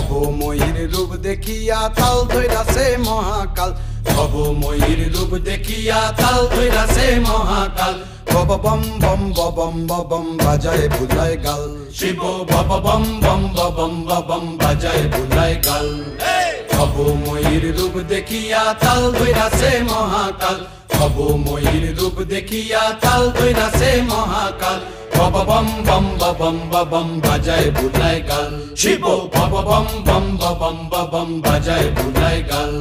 ভবময়ীর রূপ দেখিয়া তাল ধইরাছে মহাকাল, ভবময়ীর রূপ দেখিয়া তাল ধইরাছে মহাকাল। বব বম বম বম বম বাজায় বুলায় গাল, শিব বব বম বম বম বম বাজায় বুলায় গাল। ভবময়ীর রূপ দেখিয়া তাল ধইরাছে মহাকাল, ভবময়ীর রূপ দেখিয়া তাল ধইরাছে মহাকাল। বব বম বম বম বাজায় বুলায় গাল, শিব বব বম বম বম বাজায় বুলায় গাল।